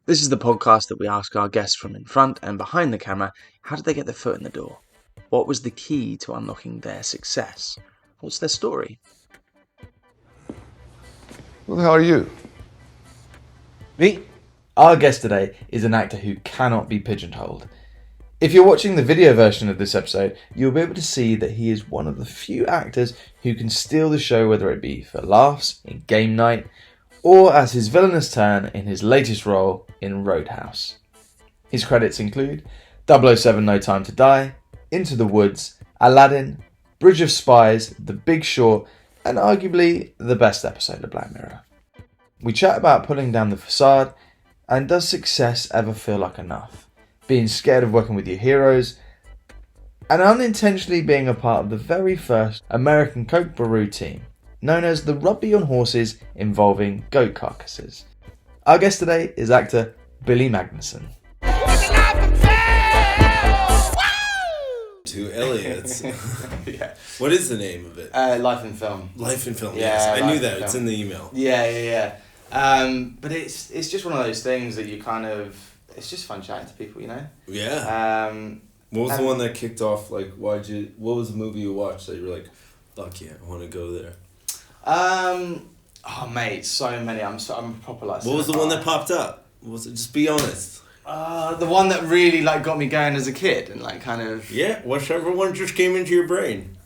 This is the podcast that we ask our guests from in front and behind the camera, how did they get their foot in the door? What was the key to unlocking their success? What's their story? Who the hell are you? Me? Our guest today is an actor who cannot be pigeonholed. If you're watching the video version of this episode, you'll be able to see that he is one of the few actors who can steal the show, whether it be for laughs in Game Night, or as his villainous turn in his latest role in Roadhouse. His credits include 007 No Time to Die, Into the Woods, Aladdin, Bridge of Spies, The Big Short, and arguably the best episode of Black Mirror. We chat about pulling down the facade, and does success ever feel like enough? Being scared of working with your heroes, and unintentionally being a part of the very first American Kok Boru team, known as the rugby on horses involving goat carcasses. Our guest today is actor Billy Magnussen. To Elliot. Yeah. What is the name of it? Life in Film. Life in Film. Yeah, Yes, I knew Life that. in It's Film. in the email. Yeah. But it's just one of those things that you kind of, it's just fun chatting to people, you know? Yeah. What was the and- one that kicked off? Like, what was the movie you watched that you were like, fuck yeah, I want to go there? Oh mate, so many. I'm proper like. What was the one that popped up? Was it? Just be honest. The one that really like got me going as a kid and like kind of. Yeah, whichever one just came into your brain.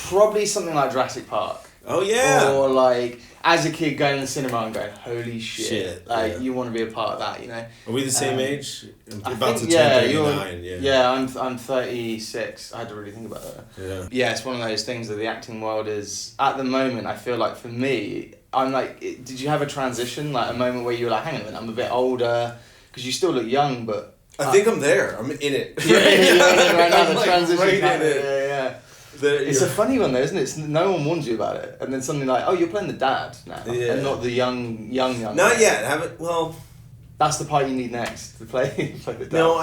Probably something like Jurassic Park. Oh yeah. Or like as a kid going to the cinema and going, holy shit! Like yeah. you want to be a part of that, you know. Are we the same age? I'm I about think, to turn you're- 39. Yeah, I'm 36. I had to really think about that. Yeah. Yeah, it's one of those things that the acting world is, at the moment, I feel like for me, I'm like, did you have a transition? Like a moment where you were like, hang on a minute, I'm a bit older, because you still look young, but... I think I'm there. I'm in it. Yeah, right now, the I'm, like, transition. right in happening, it. Yeah. That It's a you're- funny one though, isn't it? No one warns you about it. And then suddenly like, oh, you're playing the dad now, Yeah. and not the young. Not guy. yet. Haven't. Well. That's the part you need next to play the dad. No,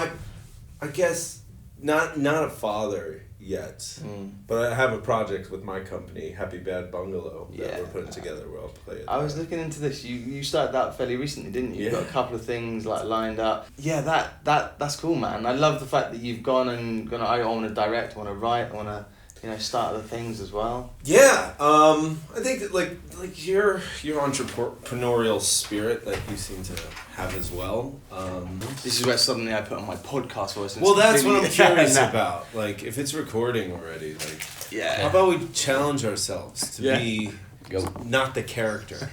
I guess not a father yet, but I have a project with my company, Happy Bad Bungalow, that Yeah. we're putting together where I'll play it. I was looking into this. You started that fairly recently, didn't you? Yeah. You got a couple of things like lined up. Yeah, that's cool, man. I love the fact that you've gone. I want to direct, I want to write, I want to start other things as well. Yeah, I think that like your entrepreneurial spirit that you seem to have as well. This is where suddenly I put on my podcast voice. and Well, it's that's what I'm completely- curious Yeah. about. Like, if it's recording already, like, Yeah. how about we challenge ourselves to Yeah. be not the character?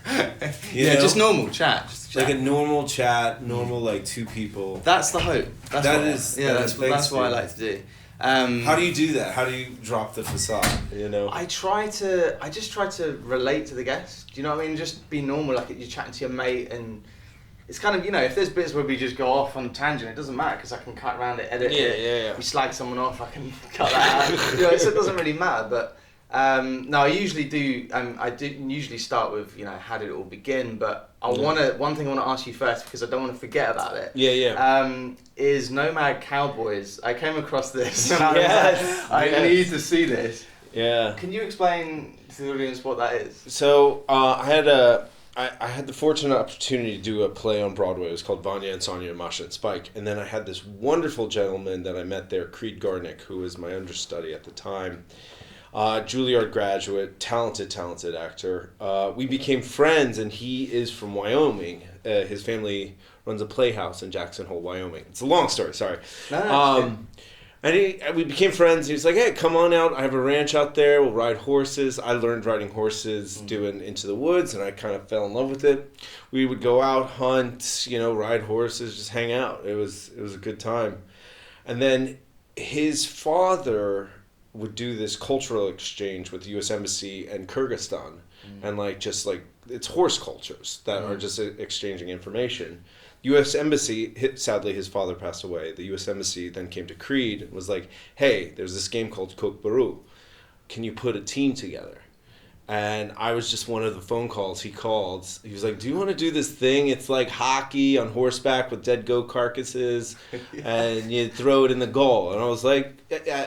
Yeah, know? just normal chat. Just chat. Like a normal chat, normal like two people. That's the hope. That's That what, is- Yeah, that that's is- that's thanks, what I dude. like to do. How do you do that? How do you drop the facade? You know. I just try to relate to the guest. Do you know what I mean? Just be normal, like you're chatting to your mate, and it's kind of, if there's bits where we just go off on a tangent, it doesn't matter because I can cut around it, edit it. Yeah. We slag someone off, I can cut that out. So it doesn't really matter. But no, I usually do. I didn't usually start with how did it all begin, but one thing I want to ask you first because I don't want to forget about it. Yeah. Is Nomad Cowboys? I came across this. And Yes, I yes. need to see this. Yeah. Can you explain to the audience what that is? So I had the fortunate opportunity to do a play on Broadway. It was called Vanya and Sonia and Masha and Spike. And then I had this wonderful gentleman that I met there, Creed Garnick, who was my understudy at the time. Juilliard graduate, talented actor. We became friends, and he is from Wyoming. His family runs a playhouse in Jackson Hole, Wyoming. It's a long story, sorry. No, And we became friends. He was like, hey, come on out. I have a ranch out there. We'll ride horses. I learned riding horses doing Into the Woods, and I kind of fell in love with it. We would go out, hunt, ride horses, just hang out. It was a good time. And then his father would do this cultural exchange with the U.S. Embassy and Kyrgyzstan. And it's horse cultures that are just exchanging information. U.S. Embassy, sadly his father passed away. The U.S. Embassy then came to Creed and was like, hey, there's this game called Kok Boru. Can you put a team together? And I was just one of the phone calls he called. He was like, do you want to do this thing? It's like hockey on horseback with dead goat carcasses, and you throw it in the goal. And I was like,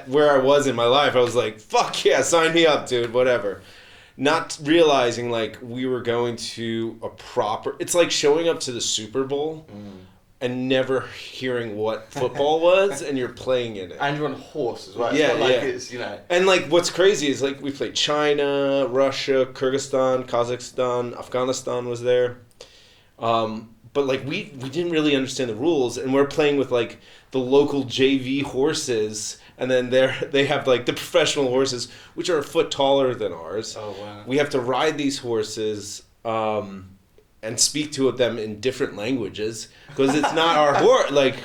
where I was in my life, I was like, fuck yeah, sign me up, dude, whatever. not realizing like we were going to a proper. It's like showing up to the Super Bowl and never hearing what football was, and you're playing in it. And you're on a horse as well. It's Yeah, not like yeah. it's, you know. And like what's crazy is like we played China, Russia, Kyrgyzstan, Kazakhstan, Afghanistan was there. But like we didn't really understand the rules, and we're playing with like the local JV horses, and then they have like the professional horses, which are a foot taller than ours. Oh, wow. We have to ride these horses and speak to them in different languages because it's not our horse. Like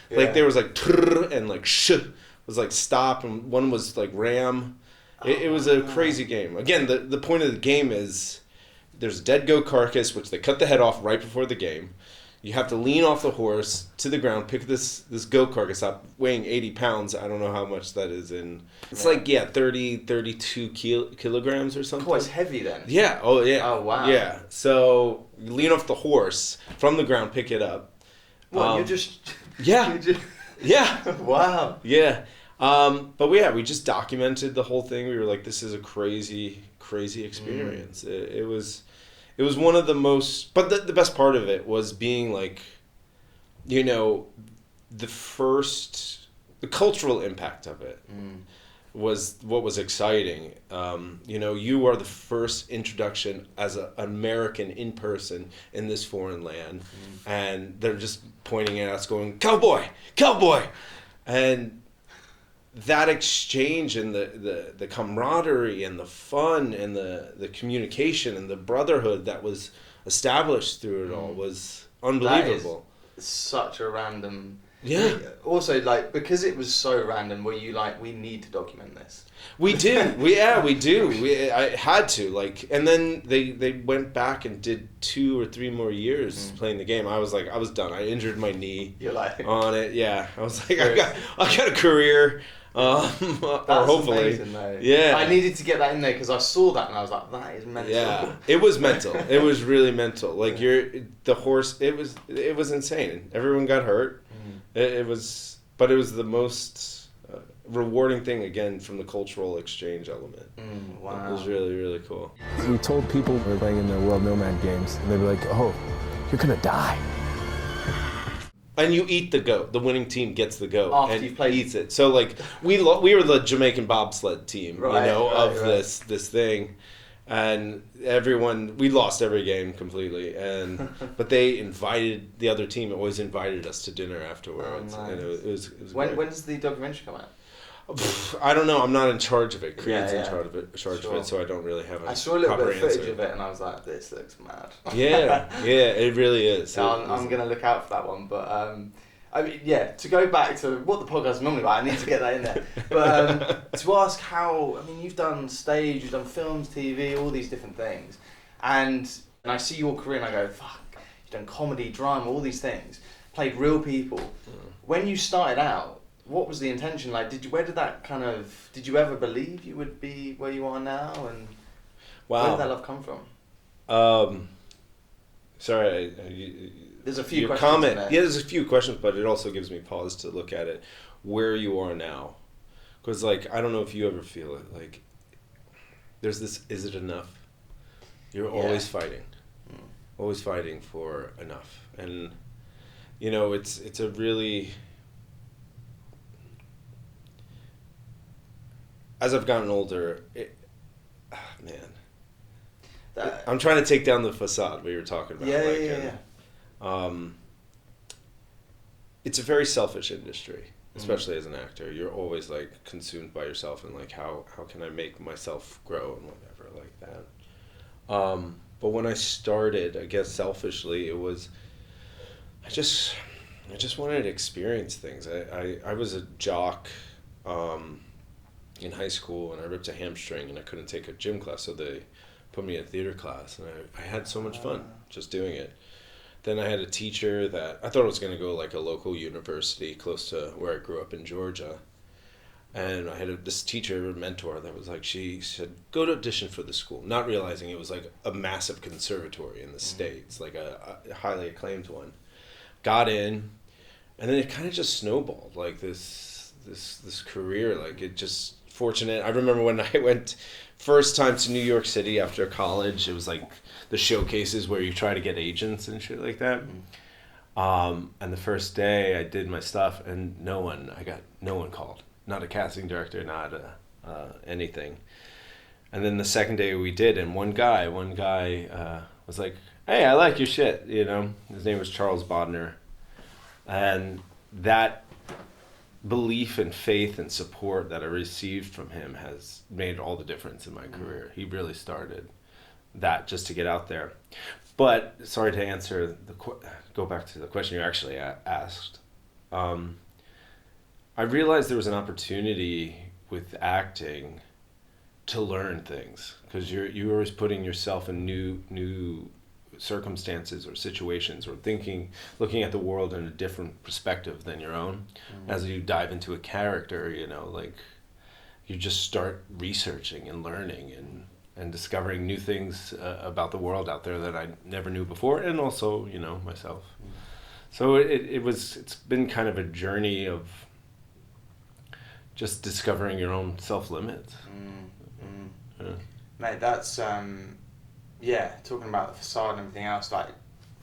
there was like trrr and like sh was like stop, and one was like ram. It was a crazy game. Again, the point of the game is there's a dead goat carcass, which they cut the head off right before the game. You have to lean off the horse to the ground, pick this goat carcass up, weighing 80 pounds. I don't know how much that is in. It's like, 32 kilograms or something. Oh, it's heavy then. Yeah. Oh, yeah. Oh, wow. Yeah. So you lean off the horse from the ground, pick it up. What, you're just... Yeah. you're just... Yeah. Wow. Yeah. But we just documented the whole thing. We were like, this is a crazy experience. It was one of the most, but the best part of it was being like, you know, the cultural impact of it was what was exciting. You know, you are the first introduction as an American in person in this foreign land, and they're just pointing at us going, cowboy, cowboy. And that exchange and the camaraderie and the fun and the communication and the brotherhood that was established through it all was unbelievable. That is such a random... Yeah. Also, like, because it was so random, were you like, we need to document this? We do. We do. I had to, like, and then they went back and did 2 or 3 more years playing the game. I was done. I injured my knee. You're like... on it. Yeah. I was like, I got a career. Or hopefully. Amazing, though. Yeah. I needed to get that in there because I saw that and I was like, that is mental. Yeah. It was mental. It was really mental. Like the horse, it was insane. Everyone got hurt. It was the most rewarding thing, again, from the cultural exchange element. Wow. It was really, really cool. We told people we were playing in the World Nomad games, and they were like, oh, you're gonna die. And you eat the goat. The winning team gets the goat After and you've played... eats it. So like we were the Jamaican bobsled team, of this thing, and we lost every game completely. And but they invited the other team. Always invited us to dinner afterwards, nice. and it was When great. does the documentary come out? I don't know. I'm not in charge of it. Creed's Yeah, in charge of it, so I don't really have a I saw a little bit proper of footage answer. of it and I was like, this looks mad. Yeah, it really is. So I'm going to look out for that one. But, I mean, yeah, to go back to what the podcast is normally about, I need to get that in there. But to ask how, I mean, you've done stage, you've done films, TV, all these different things. And I see your career and I go, fuck, you've done comedy, drama, all these things. Played real people. When you started out, what was the intention? Like, did you ever believe you would be where you are now? And where did that love come from? Sorry, There's a few your questions comment. in there. Yeah, there's a few questions, but it also gives me pause to look at it, where you are now, because like I don't know if you ever feel it. Like, there's this. Is it enough? You're always fighting, always fighting for enough, and you know it's a really. As I've gotten older, I'm trying to take down the facade we were talking about. It's a very selfish industry, especially as an actor. You're always like consumed by yourself and like how can I make myself grow and whatever like that. But when I started, I guess selfishly, it was I just wanted to experience things. I was a jock. In high school, and I ripped a hamstring and I couldn't take a gym class, so they put me in a theater class, and I had so much fun just doing it. Then I had a teacher that I thought I was going to go like a local university close to where I grew up in Georgia, and I had this teacher, mentor, that was like, she said, go to audition for the school, not realizing it was like a massive conservatory in the States, like a highly acclaimed one. Got in, and then it kind of just snowballed, like this career, like it just fortunate. I remember when I went first time to New York City after college. It was like the showcases where you try to get agents and shit like that. And the first day I did my stuff, and no one called. Not a casting director, not anything. And then the second day we did, and one guy was like, "Hey, I like your shit," you know. His name was Charles Bodner. And that belief and faith and support that I received from him has made all the difference in my career. He really started that just to get out there. But sorry to answer go back to the question you actually asked. I realized there was an opportunity with acting to learn things, because you're always putting yourself in new circumstances or situations, or looking at the world in a different perspective than your own. As you dive into a character, you know, like, you just start researching and learning and discovering new things about the world out there that I never knew before, and also, you know, myself. So it's been kind of a journey of just discovering your own self-limits. Yeah. Mate, that's talking about the facade and everything else, like,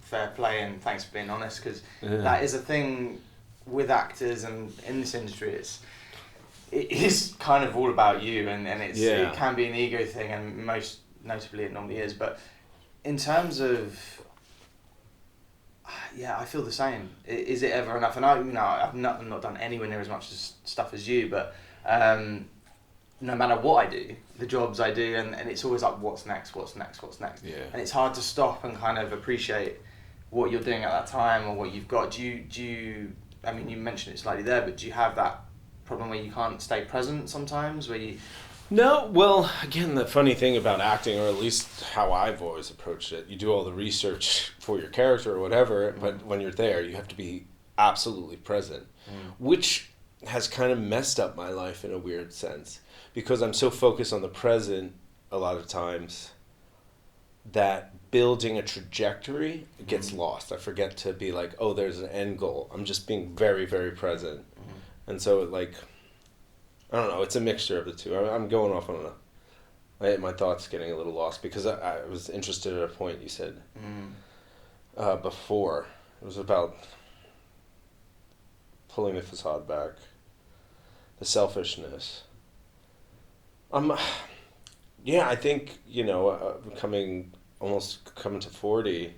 fair play, and thanks for being honest, because that is a thing with actors and in this industry. It is kind of all about you, and it can be an ego thing, and most notably it normally is. But in terms of, I feel the same. Is it ever enough? And I've not done anywhere near as much stuff as you, but no matter what I do, the jobs I do, and it's always like, what's next? Yeah. And it's hard to stop and kind of appreciate what you're doing at that time or what you've got. Do you? I mean, you mentioned it slightly there, but do you have that problem where you can't stay present sometimes? No, well, again, the funny thing about acting, or at least how I've always approached it, you do all the research for your character or whatever, but when you're there, you have to be absolutely present, which has kind of messed up my life in a weird sense, because I'm so focused on the present a lot of times that building a trajectory gets lost. I forget to be like, oh, there's an end goal. I'm just being very, very present. And so, like, I don't know, it's a mixture of the two. I'm going off on my thoughts getting a little lost, because I was interested at a point you said before. It was about pulling the facade back, the selfishness. I think, you know, coming to 40,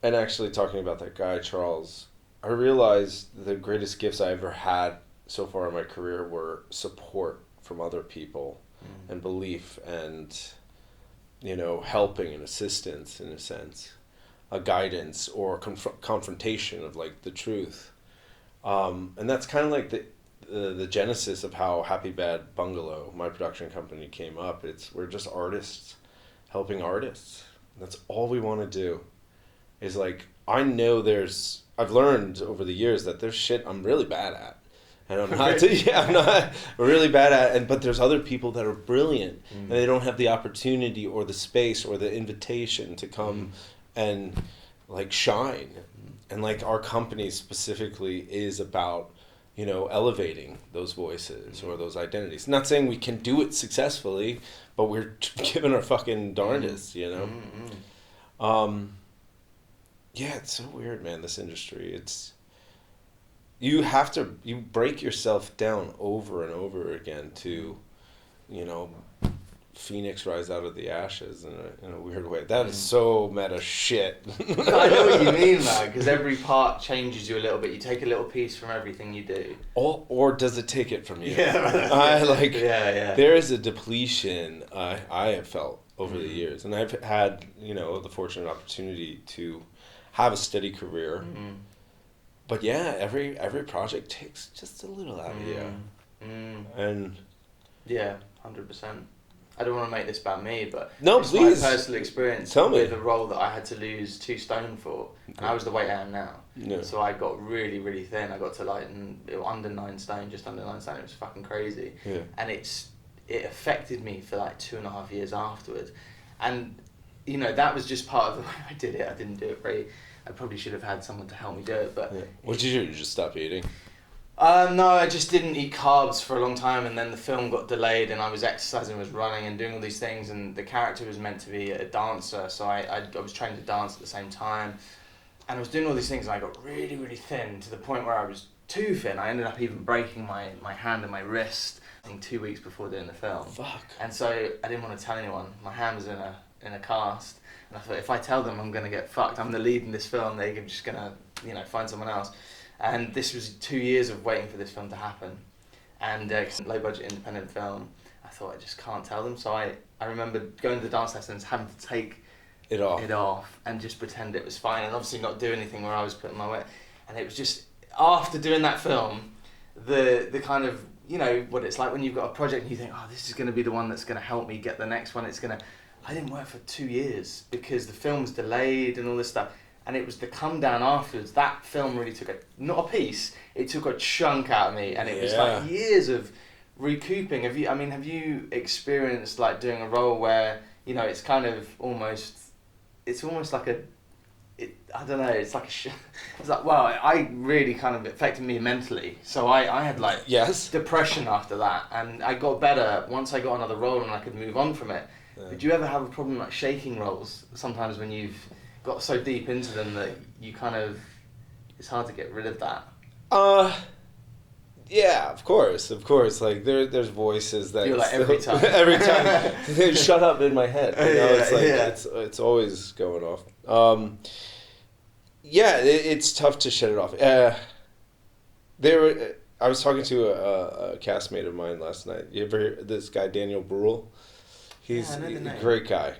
and actually talking about that guy, Charles, I realized the greatest gifts I ever had so far in my career were support from other people and belief and, you know, helping and assistance in a sense, a guidance or confrontation of, like, the truth. And that's kind of like the genesis of how Happy Bad Bungalow, my production company, came up. We're just artists helping artists. That's all we want to do. Is, like, I know I've learned over the years that there's shit I'm really bad at. And I'm not really bad at it, but there's other people that are brilliant, and they don't have the opportunity or the space or the invitation to come and, like, shine. And, like, our company specifically is about, you know, elevating those voices or those identities. Not saying we can do it successfully, but we're giving our fucking darndest, you know? Yeah, it's so weird, man, this industry. You break yourself down over and over again to, you know, Phoenix rise out of the ashes in a weird way. That is so meta shit. I know what you mean, man, because every part changes you a little bit. You take a little piece from everything you do. Or does it take it from you? Yeah. There is a depletion I have felt over the years, and I've had, you know, the fortunate opportunity to have a steady career. But yeah, every project takes just a little out of you. And yeah, 100%. I don't want to make this about me, but no, it's please. my personal experience with a role that I had to lose 2 stone for, and I was the weight I am now. Yeah. So I got really, really thin. I got to, like, under 9 stone, just under 9 stone. It was fucking crazy. Yeah. And it affected me for, like, 2.5 years afterwards. And, you know, that was just part of the way I did it. I didn't do it very. I probably should have had someone to help me do it, but... Yeah. What did you do? You just stop eating? No, I just didn't eat carbs for a long time, and then the film got delayed, and I was exercising, was running, and doing all these things, and the character was meant to be a dancer, so I was training to dance at the same time, and I was doing all these things, and I got really, really thin, to the point where I was too thin. I ended up even breaking my hand and my wrist, I think 2 weeks before doing the film. Fuck. And so I didn't want to tell anyone. My hand was in a cast, and I thought, if I tell them, I'm going to get fucked. I'm the lead in this film, they're just going to, find someone else. And this was 2 years of waiting for this film to happen. And low budget independent film, I thought I just can't tell them. So I remember going to the dance lessons, having to take It off. and just pretend it was fine, and obviously not do anything where I was putting my weight. And it was just, after doing that film, the kind of, what it's like when you've got a project and you think, oh, this is going to be the one that's going to help me get the next one. I didn't work for 2 years because the film was delayed and all this stuff. And it was the come down afterwards. That film really took not a piece, it took a chunk out of me. And it was like years of recouping. Have you experienced like doing a role where, it's kind of almost like I don't know, it's like it's like, wow, I really kind of affected me mentally. So I had like depression after that, and I got better once I got another role and I could move on from it. Yeah. Did you ever have a problem like shaking roles sometimes when you've got so deep into them that you kind of, it's hard to get rid of that? Yeah, of course. Like there's voices that you're like every time they shut up in my head. It's always going off. It's tough to shut it off. I was talking to a castmate of mine last night. You ever hear this guy Daniel Bruhl? He's a great guy,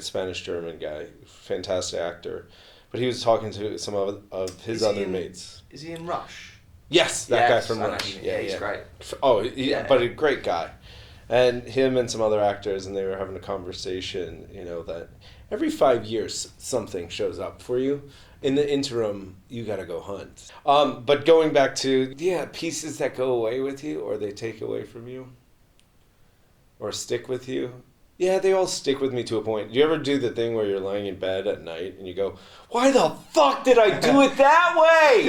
Spanish-German guy, fantastic actor. But he was talking to some of his other mates. Is he in Rush? Yes, that guy from Rush. Yeah, he's great. But a great guy. And him and some other actors, and they were having a conversation, that every 5 years something shows up for you. In the interim, you got to go hunt. But going back to, pieces that go away with you or they take away from you or stick with you. Yeah, they all stick with me to a point. Do you ever do the thing where you're lying in bed at night and you go, why the fuck did I do it that way?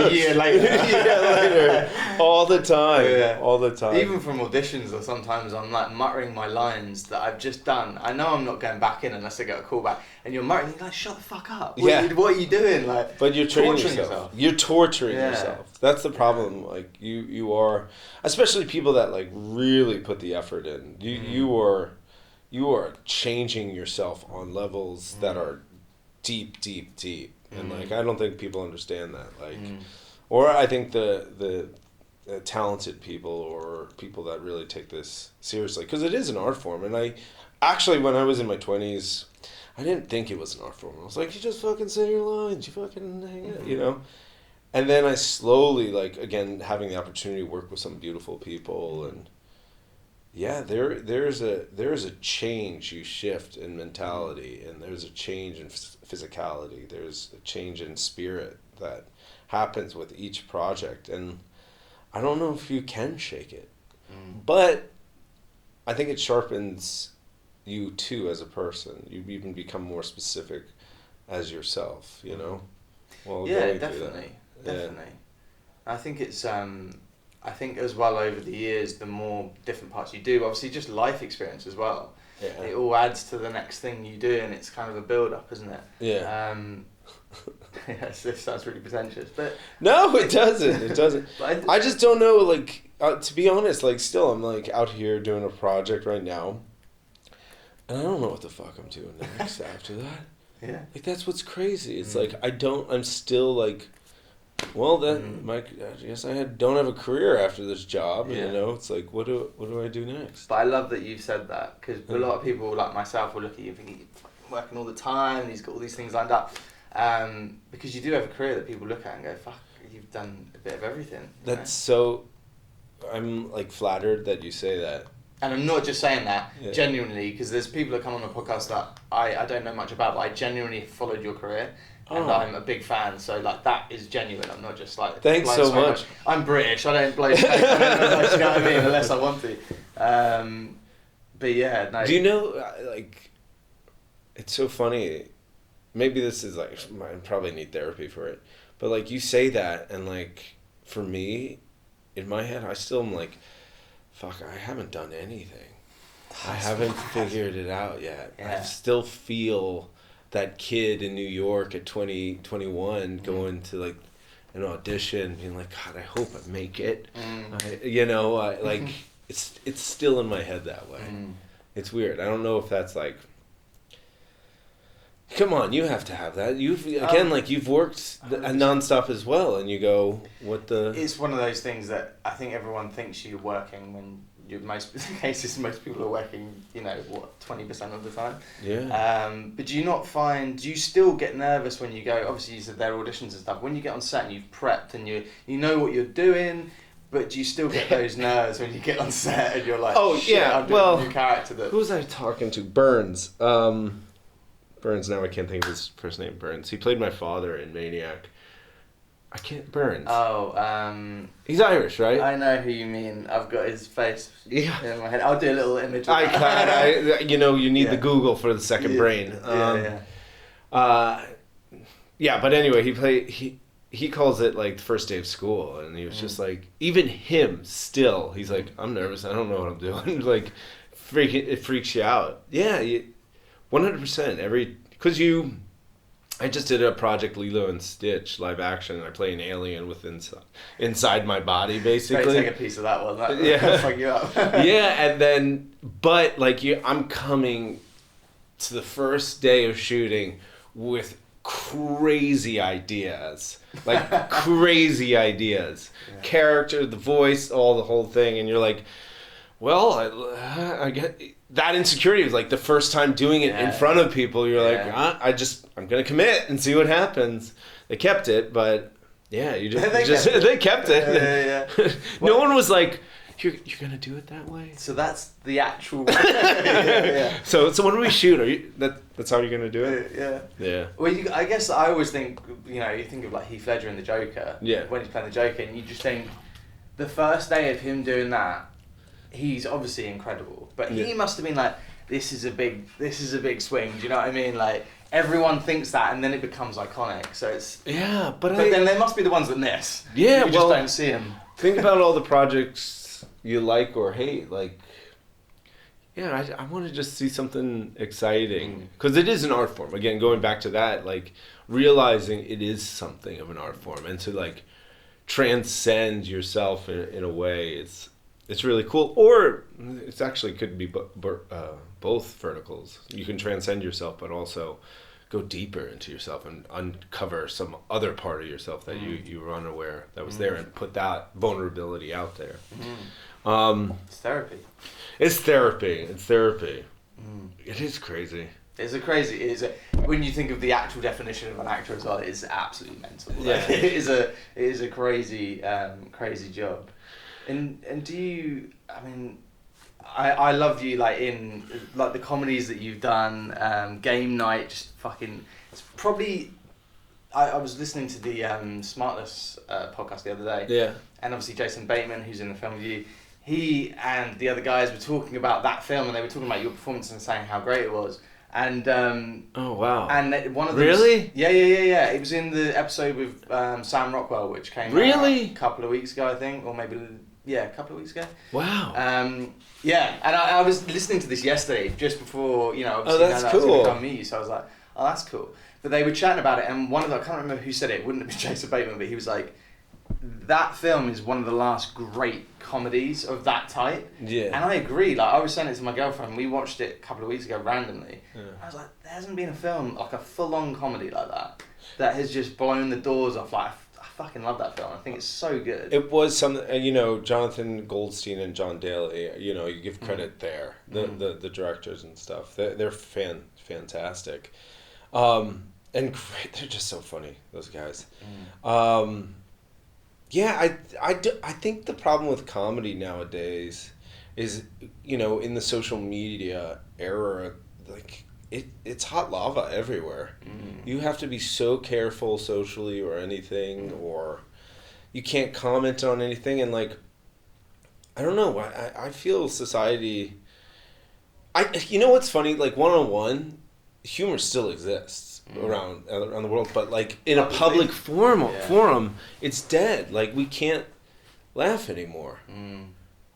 A year later. All the time. Even from auditions, or sometimes I'm like muttering my lines that I've just done. I know I'm not going back in unless I get a call back. And you're muttering, you're like, shut the fuck up. What are you doing? But you're torturing yourself. You're torturing yourself. That's the problem. Like you are, especially people that like really put the effort in. You are changing yourself on levels that are deep, and like I don't think people understand that. Or I think the talented people or people that really take this seriously, because it is an art form. And I actually, when I was in my 20s, I didn't think it was an art form. I was like, you just fucking say your lines, you fucking hang out, And then I slowly, like, again, having the opportunity to work with some beautiful people, and there's a change you shift in mentality, and there's a change in physicality. There's a change in spirit that happens with each project, and I don't know if you can shake it, but I think it sharpens you too as a person. You even become more specific as yourself, Well, definitely. I think it's I think as well, over the years, the more different parts you do, obviously just life experience as well. Yeah. It all adds to the next thing you do, and it's kind of a build-up, isn't it? Yeah. This sounds really pretentious, but... No, it doesn't. I just don't know, like, to be honest, like, still, I'm, like, out here doing a project right now, and I don't know what the fuck I'm doing next after that. Yeah. Like, that's what's crazy. It's like, I'm still, like... Well, then, Mike, I guess don't have a career after this job. Yeah. It's like, what do I do next? But I love that you've said that, because a lot of people like myself will look at you thinking you're working all the time, and he's got all these things lined up. Because you do have a career that people look at and go, fuck, you've done a bit of everything. That's so... I'm, like, flattered that you say that. And I'm not just saying that, genuinely, because there's people that come on the podcast that I don't know much about, but I genuinely followed your career. And I'm a big fan, so like that is genuine. I'm not just like... Thanks so much. I'm British, I don't blow smoke, you know what I mean, unless I want to. But yeah, no. Do you know, like, it's so funny, maybe this is like, I probably need therapy for it, but like you say that, and like for me, in my head, I still am like, fuck, I haven't done anything. I haven't figured it out yet. Yeah. I still feel that kid in New York at 21 going to like an audition, being like, God, I hope I make it. Like it's still in my head that way. It's weird. I don't know if that's like, come on, you have to have that. You've worked nonstop as well, and you go, what the? It's one of those things that I think everyone thinks you're working when most people are working, 20% of the time. Yeah. But do you still get nervous when you go, obviously you said there are auditions and stuff, when you get on set and you've prepped and you know what you're doing, but do you still get those nerves when you get on set and you're like, oh, shit, yeah, I'm doing a new character that... Who was I talking to? Burns. Burns, now I can't think of his first name, Burns. He played my father in Maniac. Burns. Oh, he's Irish, right? I know who you mean. I've got his face in my head. I'll do a little image of you need the Google for the second brain. But anyway, he calls it like the first day of school, and he was just like, even him still, he's like, I'm nervous, I don't know what I'm doing. Like, it freaks you out. Yeah, 100%. I just did a Project Lilo and Stitch live action, and I play an alien inside my body, basically. Take a piece of that one. That'll fuck you up. Yeah, and then, but like I'm coming to the first day of shooting with crazy ideas, character, the voice, the whole thing, and you're like, well, I get that insecurity was like the first time doing it in front of people. You're like, I'm gonna commit and see what happens. They kept it, but they kept it. No one was like, you're gonna do it that way. So that's the actual. So when do we shoot? That's how you're gonna do it? Yeah. Well, I guess I always think, you think of like Heath Ledger in The Joker. Yeah. When he's playing the Joker, and you just think, the first day of him doing that, he's obviously incredible, but he must have been like, this is a big swing. Do you know what I mean? Like, everyone thinks that, and then it becomes iconic. So it's but then there must be the ones that miss. Yeah, you just don't see them. Think about all the projects you like or hate. Like, I want to just see something exciting, because it is an art form. Again, going back to that, like realizing it is something of an art form, and to like transcend yourself in a way, it's really cool. Or it's actually could be both verticals. You can transcend yourself, but also go deeper into yourself and uncover some other part of yourself that you were unaware that was there, and put that vulnerability out there. It's therapy. It's therapy. It is crazy. When you think of the actual definition of an actor as well, it is absolutely mental. Yeah. It is a crazy job. And do you? I mean, I love you like in like the comedies that you've done. Game Night, just fucking. It's probably. I was listening to the Smartless podcast the other day. Yeah. And obviously Jason Bateman, who's in the film with you, he and the other guys were talking about that film, and they were talking about your performance and saying how great it was. And oh wow! And one of them, really? Yeah. It was in the episode with Sam Rockwell, which came out a couple of weeks ago, I think, or maybe a couple of weeks ago. Wow. And I was listening to this yesterday, just before obviously that's cool. I was going to come meet you, so I was like, oh, that's cool. But they were chatting about it, and one of them, I can't remember who said it. It wouldn't have been Jason Bateman, but he was like, that film is one of the last great comedies of that type. Yeah. And I agree. Like, I was saying it to my girlfriend. We watched it a couple of weeks ago randomly. Yeah. I was like, there hasn't been a film, like a full-on comedy like that has just blown the doors off. Like, I fucking love that film. I think it's so good. It was something, Jonathan Goldstein and John Daly, you give credit there. The directors and stuff. They're fantastic. And great. They're just so funny, those guys. Yeah, I think the problem with comedy nowadays is, in the social media era, like it's hot lava everywhere. You have to be so careful socially or anything, or you can't comment on anything, and like, I don't know, I feel society, what's funny, like one-on-one, humor still exists. around the world, but like in a public forum, it's dead. Like we can't laugh anymore.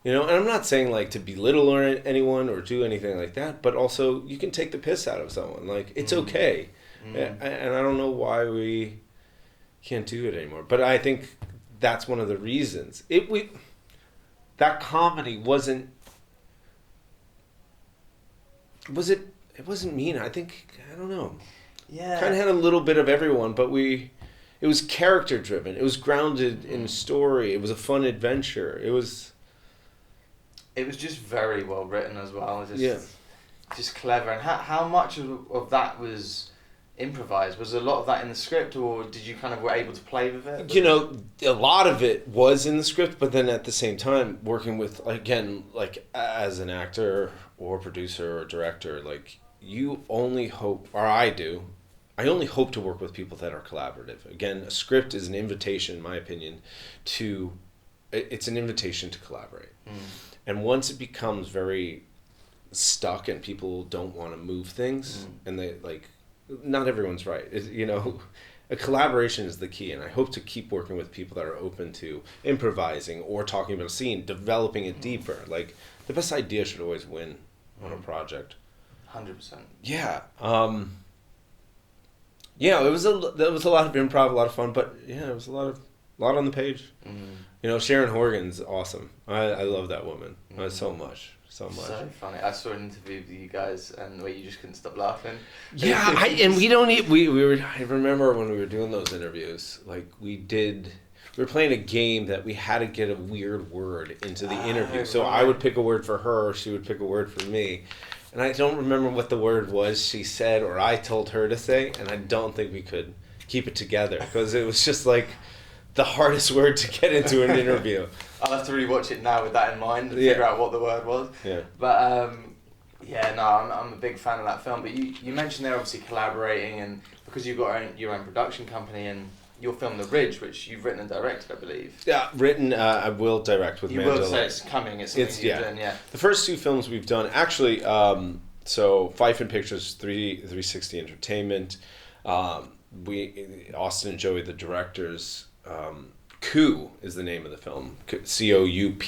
You know, and I'm not saying like to belittle or anyone or do anything like that, but also you can take the piss out of someone. Like it's okay, and I don't know why we can't do it anymore. But I think that's one of the reasons. That comedy wasn't. It wasn't mean. I think I don't know. Yeah. Kind of had a little bit of everyone, but it was character driven. It was grounded in story. It was a fun adventure. It was just very well written as well. Just clever. And how much of that was improvised? Was a lot of that in the script, or did you kind of were able to play with it? You know, a lot of it was in the script, but then at the same time, working with, again, like as an actor or producer or director, like you only hope, or I only hope to work with people that are collaborative. Again, a script is an invitation, in my opinion, it's an invitation to collaborate. And once it becomes very stuck and people don't want to move things, and they like, not everyone's right. You know, a collaboration is the key, and I hope to keep working with people that are open to improvising or talking about a scene, developing it deeper. Like the best idea should always win on a project. 100%. Yeah. Yeah, there was a lot of improv, a lot of fun, but yeah, it was a lot on the page. You know, Sharon Horgan's awesome. I love that woman so much. So funny. I saw an interview with you guys, and where you just couldn't stop laughing. Yeah, I remember when we were doing those interviews, like we were playing a game that we had to get a weird word into the interview. So I would pick a word for her, she would pick a word for me. And I don't remember what the word was she said or I told her to say, and I don't think we could keep it together because it was just like the hardest word to get into an interview. I'll have to rewatch it now with that in mind and figure out what the word was. Yeah. But I'm a big fan of that film. But you mentioned they're obviously collaborating, and because you've got your own production company, and your film The Ridge, which you've written and directed, I believe. Yeah, written. I will direct with Mandela. You will say it's coming. It's something you've done. Yeah. The first two films we've done actually. So Fife and Pictures, 360 Entertainment. Austin and Joey, the directors. Coup is the name of the film. COUP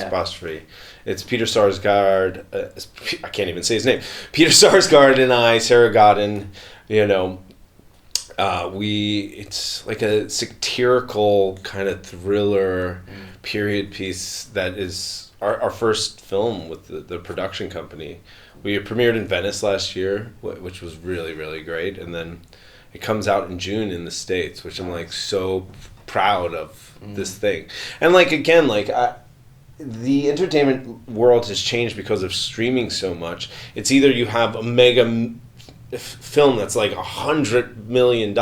apostrophe. It's Peter Sarsgaard. I can't even say his name. Peter Sarsgaard and I, Sarah Godin. You know, it's like a satirical kind of thriller period piece that is our first film with the production company. We premiered in Venice last year, which was really, really great, and then it comes out in June in the States, which I'm like so proud of this thing. And like again, like the entertainment world has changed because of streaming so much. It's either you have a mega film that's like $100 million,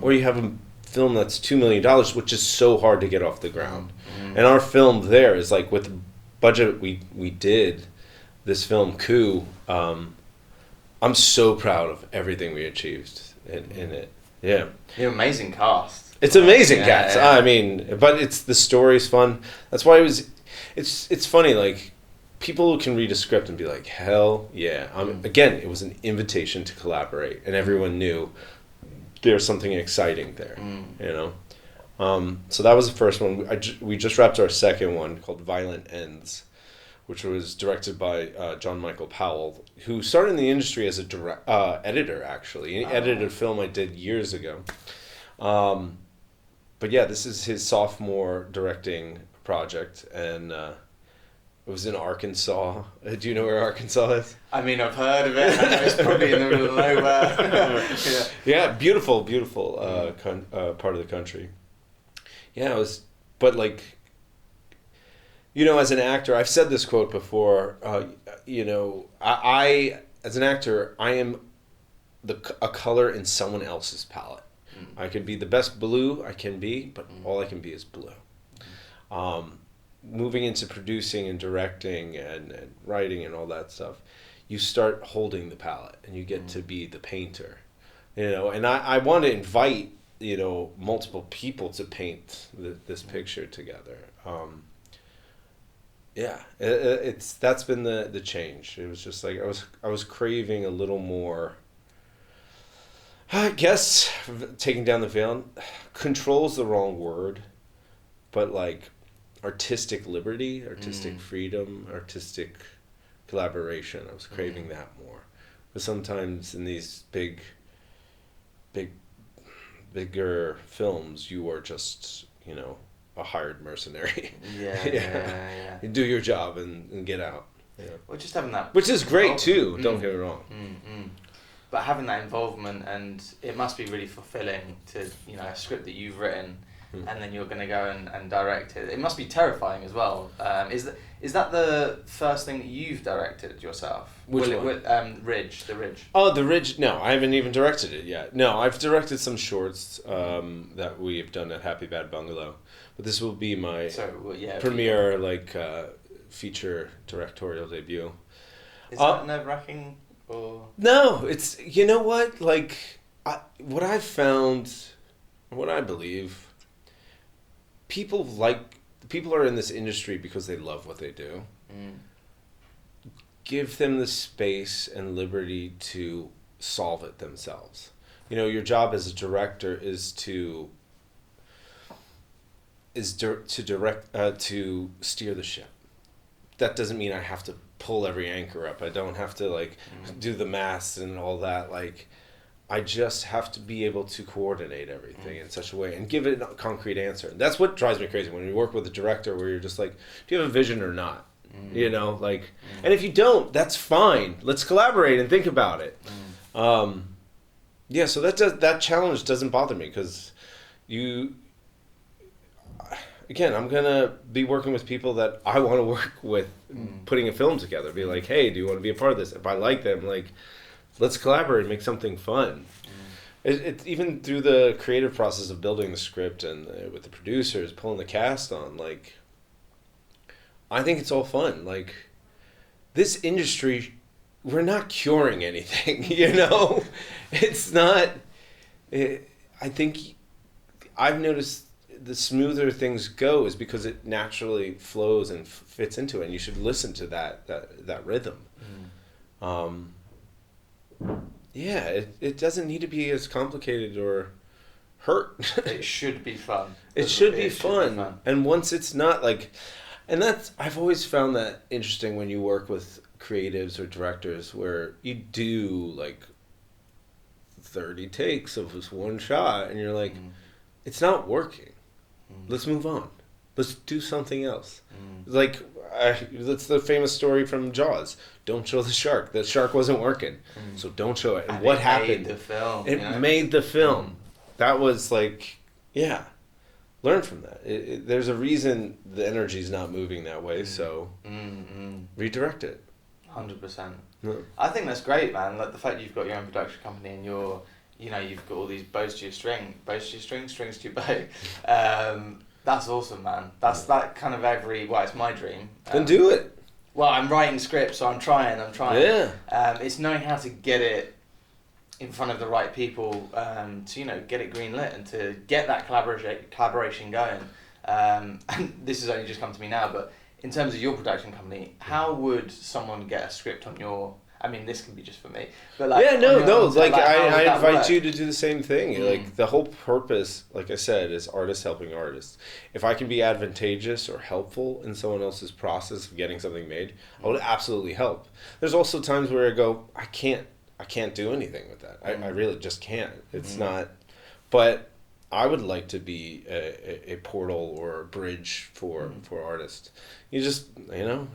or you have a film that's $2 million, which is so hard to get off the ground. And our film there is like, with the budget we did this film Coup, I'm so proud of everything we achieved in it. Yeah, you're an amazing cast. It's amazing cast. Yeah. I mean, but the story's fun. That's why it's funny, like people can read a script and be like, hell yeah. Again, it was an invitation to collaborate, and everyone knew there's something exciting there, you know? So that was the first one. We just wrapped our second one called Violent Ends, which was directed by John Michael Powell, who started in the industry as a editor, actually. He edited a film I did years ago. But yeah, this is his sophomore directing project, and it was in Arkansas. Do you know where Arkansas is? I mean, I've heard of it. I know it's probably in the middle of nowhere. Yeah, beautiful part of the country. Yeah, it was, but like, you know, as an actor, I've said this quote before, you know, I as an actor, I am a color in someone else's palette. I could be the best blue I can be, but all I can be is blue. Moving into producing and directing and writing and all that stuff, you start holding the palette and you get to be the painter, you know. And I want to invite, you know, multiple people to paint this picture together. That's been the change. It was just like I was craving a little more. I guess taking down the veil, control's the wrong word, but like artistic liberty, artistic freedom, artistic collaboration. I was craving that more. But sometimes in these bigger films, you are just, a hired mercenary. Yeah. You do your job and get out. Yeah. Well, just having that, which is great too. Don't get me wrong. But having that involvement, and it must be really fulfilling to, a script that you've written, and then you're going to go and direct it. It must be terrifying as well. Is that the first thing that you've directed yourself? Which one? Ridge, The Ridge. Oh, The Ridge. No, I haven't even directed it yet. No, I've directed some shorts that we've done at Happy Bad Bungalow, but this will be my premiere feature directorial debut. Is that nerve-wracking? Or? No, it's, you know what? What I've found, what I believe, people are in this industry because they love what they do. Give them the space and liberty to solve it themselves. Your job as a director is to direct, to steer the ship. That doesn't mean I have to pull every anchor up. I don't have to do the masts and all that. I just have to be able to coordinate everything in such a way and give it a concrete answer. And that's what drives me crazy when you work with a director where you're just like, do you have a vision or not? And if you don't, that's fine. Let's collaborate and think about it. So that challenge doesn't bother me because again, I'm going to be working with people that I want to work with, putting a film together. Be like, hey, do you want to be a part of this? If I like them, let's collaborate and make something fun. It even through the creative process of building the script and with the producers, pulling the cast on, I think it's all fun. This industry, we're not curing anything, It's not... I think I've noticed the smoother things go is because it naturally flows and fits into it, and you should listen to that rhythm. It doesn't need to be as complicated or hurt. It should be fun. It should be fun. And once it's not and I've always found that interesting when you work with creatives or directors where you do 30 takes of this one shot and you're it's not working. Let's move on. Let's do something else. That's the famous story from Jaws. Don't show the shark. The shark wasn't working, so don't show it. And what happened? Made the film. It made the film. That was learn from that. There's a reason the energy's not moving that way, so redirect it. 100%. Yeah. I think that's great, man. The fact you've got your own production company and you've got all these bows to your string, strings to your bow. That's awesome, man. That's that kind of it's my dream. Then do it. Well, I'm writing scripts, so I'm trying. Yeah. It's knowing how to get it in front of the right people, to get it greenlit and to get that collaboration going. And this has only just come to me now, but in terms of your production company, how would someone get a script on your... I mean, this can be just for me, but I invite you to do the same thing. The whole purpose, like I said, is artists helping artists. If I can be advantageous or helpful in someone else's process of getting something made, I would absolutely help. There's also times where I go, I can't do anything with that. I really just can't. It's not. But I would like to be a portal or a bridge for artists. You just,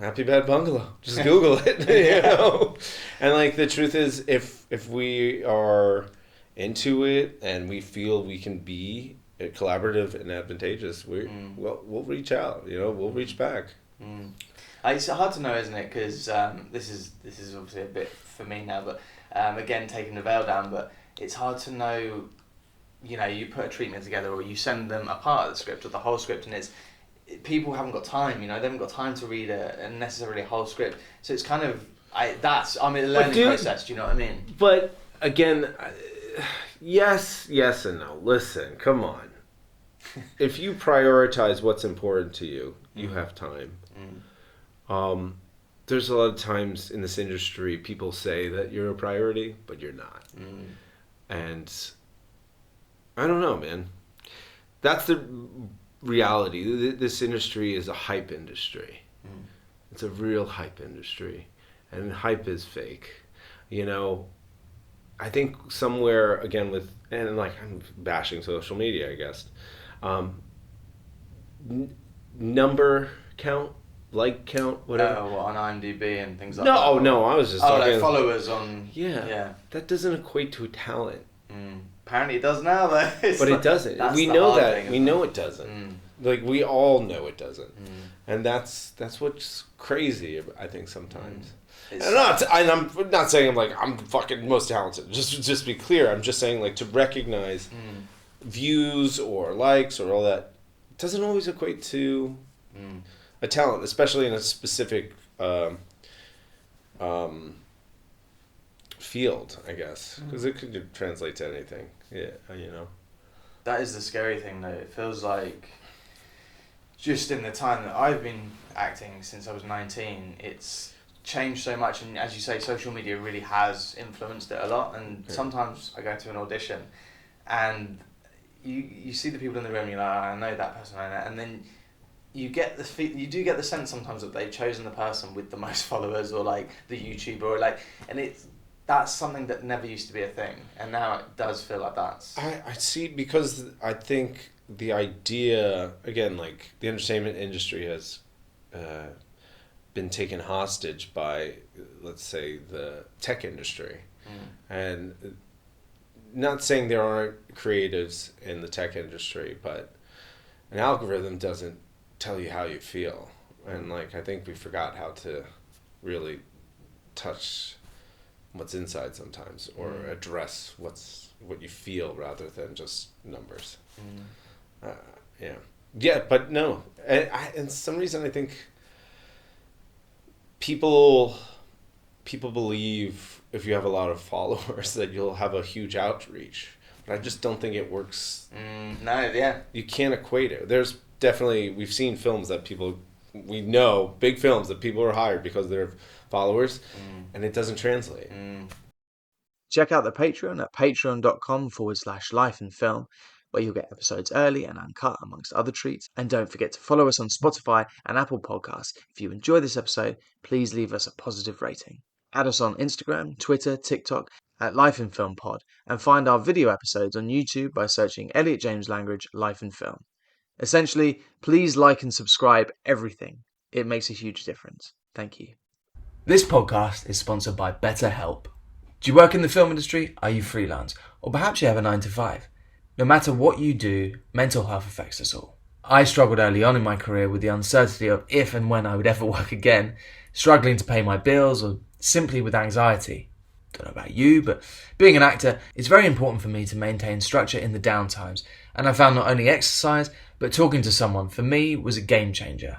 Happy Bad Bungalow. Just Google it, And the truth is, if we are into it and we feel we can be collaborative and advantageous, we'll reach out. We'll reach back. It's hard to know, isn't it? Because this is obviously a bit for me now, but again, taking the veil down. But it's hard to know. You put a treatment together, or you send them a part of the script or the whole script, and people haven't got time. They haven't got time to read necessarily a whole script. So it's kind of I'm in a learning process. Do you know what I mean? But again, yes and no. Listen, come on. If you prioritize what's important to you, you have time. There's a lot of times in this industry, people say that you're a priority, but you're not. And I don't know, man. That's the reality. This industry is a hype industry. It's a real hype industry. And hype is fake. You know, I think somewhere, again, and like I'm bashing social media, I guess. Number count, like count, whatever. Oh, what, on IMDb and things like no, that? Oh, no, I was just talking. Like followers on... Yeah. That doesn't equate to talent. Apparently it does now, though. But it doesn't. We know that. We know it doesn't. Like, we all know it doesn't. And that's what's crazy, I think, sometimes. I'm not saying I'm the fucking most talented. Just be clear. I'm just saying, like, to recognize views or likes or all that doesn't always equate to a talent, especially in a specific field, I guess, because it could translate to anything. Yeah, you know. That is the scary thing, though. It feels like just in the time that I've been acting since I was 19, it's changed so much, and as you say, social media really has influenced it a lot. And sometimes I go to an audition and you see the people in the room, you're like, I know that person, I know, and then you do get the sense sometimes that they've chosen the person with the most followers, or like the YouTuber, or like, and that's something that never used to be a thing, and now it does feel like that's... I see, because I think the idea, again, like, the entertainment industry has been taken hostage by, let's say, the tech industry. And not saying there aren't creatives in the tech industry, but an algorithm doesn't tell you how you feel. And, like, I think we forgot how to really touch what's inside sometimes, or address what you feel rather than just numbers. But no, and some reason I think people believe if you have a lot of followers that you'll have a huge outreach, but I just don't think it works. You can't equate it. There's definitely, we've seen films that we know, big films that people are hired because they're followers, and it doesn't translate. Check out the Patreon at patreon.com/lifeinfilm, where you'll get episodes early and uncut, amongst other treats. And don't forget to follow us on Spotify and Apple Podcasts. If you enjoy this episode, please leave us a positive rating. Add us on Instagram, Twitter, TikTok at Life in Film Pod, and find our video episodes on YouTube by searching Elliot James Langridge Life in Film. Essentially, please like and subscribe everything. It makes a huge difference. Thank you. This podcast is sponsored by BetterHelp. Do you work in the film industry? Are you freelance? Or perhaps you have a 9-to-5? No matter what you do, mental health affects us all. I struggled early on in my career with the uncertainty of if and when I would ever work again, struggling to pay my bills, or simply with anxiety. Don't know about you, but being an actor, it's very important for me to maintain structure in the downtimes, and I found not only exercise, but talking to someone, for me, was a game changer.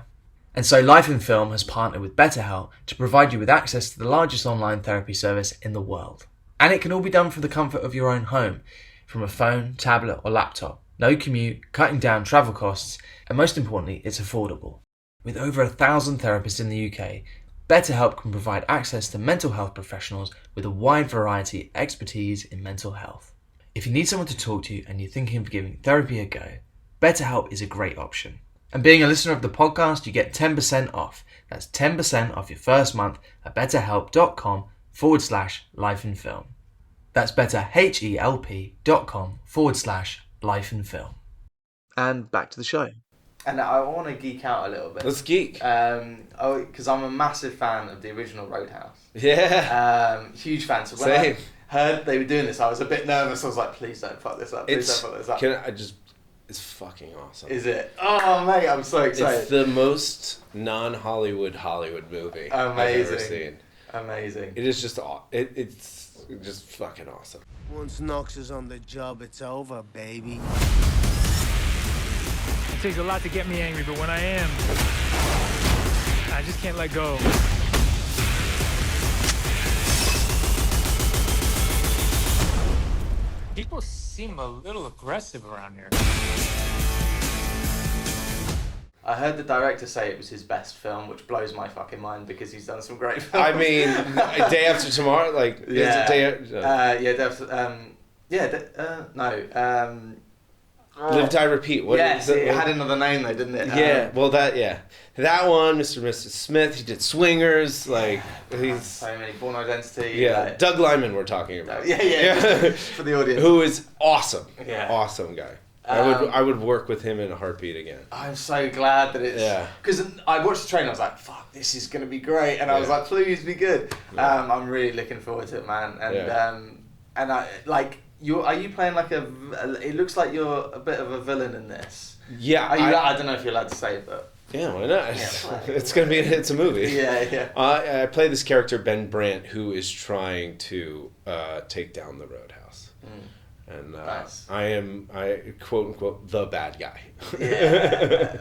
And so Life in Film has partnered with BetterHelp to provide you with access to the largest online therapy service in the world. And it can all be done from the comfort of your own home, from a phone, tablet or laptop. No commute, cutting down travel costs, and most importantly, it's affordable. With over 1,000 therapists in the UK, BetterHelp can provide access to mental health professionals with a wide variety of expertise in mental health. If you need someone to talk to and you're thinking of giving therapy a go, BetterHelp is a great option. And being a listener of the podcast, you get 10% off. That's 10% off your first month at betterhelp.com/lifeinfilm. That's betterhelp.com/lifeinfilm. And back to the show. And I want to geek out a little bit. Let's geek. Because I'm a massive fan of the original Roadhouse. Yeah. Huge fan. So when I heard they were doing this, I was a bit nervous. I was like, please don't fuck this up. Please don't fuck this up. It's fucking awesome. Is it? Oh, mate, I'm so excited. It's the most non-Hollywood movie I've ever seen. Amazing. It is just it's just fucking awesome. Once Knox is on the job, it's over, baby. It takes a lot to get me angry, but when I am, I just can't let go. People seem a little aggressive around here. I heard the director say it was his best film, which blows my fucking mind because he's done some great films. I mean, Day After Tomorrow, like yeah, Day After, No. Live, Die, Repeat. Yes, it had another name though, didn't it? Yeah, that one, Mr. and Mrs. Smith, he did Swingers, like, he's... So many, Born Identity. Yeah, like, Doug Liman we're talking about. Yeah. For the audience. Who is awesome. Yeah. Awesome guy. I would work with him in a heartbeat again. I'm so glad that it's... Yeah. Because I watched the trailer and I was like, fuck, this is going to be great. And I was like, please be good. Yeah. I'm really looking forward to it, man. And I like... Are you playing like it looks like you're a bit of a villain in this. Yeah. I don't know if you're allowed to say, but... Yeah, why not? Yeah, it's a movie. Yeah. I play this character, Ben Brandt, who is trying to take down the Roadhouse. And nice. I quote unquote, the bad guy. Yeah.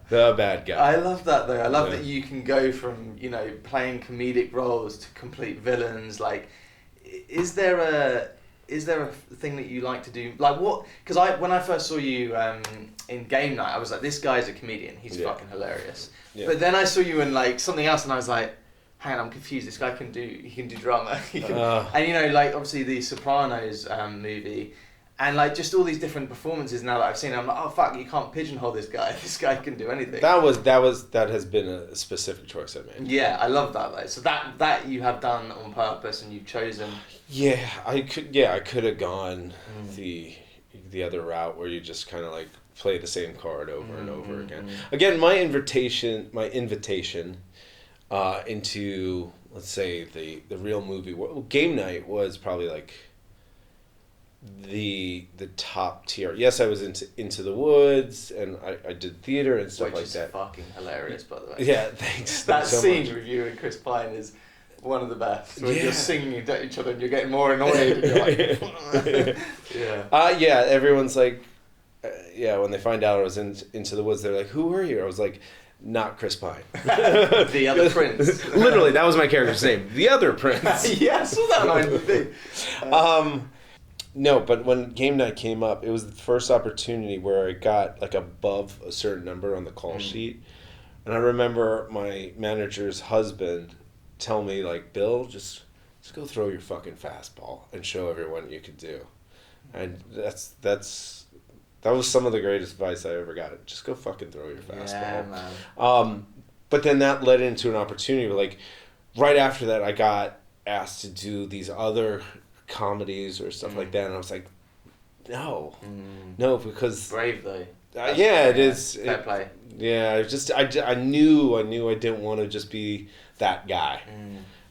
The bad guy. I love that though. I love that you can go from, playing comedic roles to complete villains. Like, is there a thing that you like to do? Like what? Because when I first saw you in Game Night, I was like, this guy's a comedian. He's fucking hilarious. Yeah. But then I saw you in like something else, and I was like, hang on, I'm confused. This guy can do drama. And like obviously the Sopranos movie, and like just all these different performances now that I've seen, I'm like, oh fuck, you can't pigeonhole this guy. This guy can do anything. That has been a specific choice I made. Yeah, I love that though. So that you have done on purpose, and you've chosen. Yeah, I could have gone the other route where you just kind of like play the same card over and over again. Again, my invitation into, let's say, the real movie. Game Night was probably like the top tier. Yes, I was into the Woods, and I did theater and stuff like that. Which is fucking hilarious, by the way. Yeah, thanks. That so scene much. with you and Chris Pine is one of the best. When you're singing at each other and you're getting more annoyed. And you're like, yeah. Everyone's like, when they find out I was into the Woods, they're like, "Who are you?" I was like, "Not Chris Pine." The other prince. Literally, that was my character's name. The other prince. Yeah, I saw that on IMDb. No, but when Game Night came up, it was the first opportunity where I got like above a certain number on the call sheet. And I remember my manager's husband tell me, like, Bill, just go throw your fucking fastball and show everyone you can do. And that was some of the greatest advice I ever got. Just go fucking throw your fastball. Yeah, man. But then that led into an opportunity where, like, right after that, I got asked to do these other comedies or stuff like that, and I was like, no, because brave though. It is. Fair play. Yeah, I knew I didn't want to just be that guy,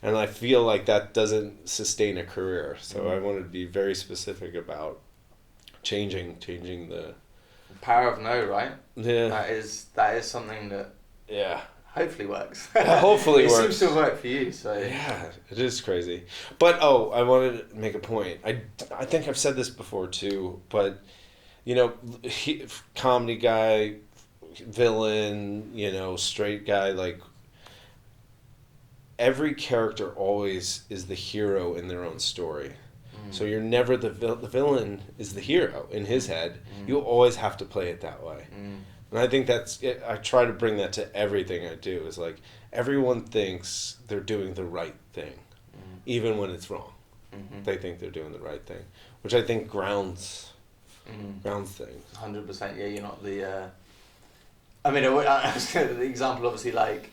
and I feel like that doesn't sustain a career. So I wanted to be very specific about changing the power of no, right? Yeah, that is something that hopefully works. Hopefully it works. seems to work for you. So yeah, it is crazy. But I wanted to make a point. I think I've said this before too, but comedy guy, villain, straight guy, like every character always is the hero in their own story. So you're never the villain is the hero in his head. You always have to play it that way. And I think that's it. I try to bring that to everything I do. Is like everyone thinks they're doing the right thing, even when it's wrong. They think they're doing the right thing, which I think grounds things. 100%. Yeah, you're not the. I mean, I was going to the example, obviously, like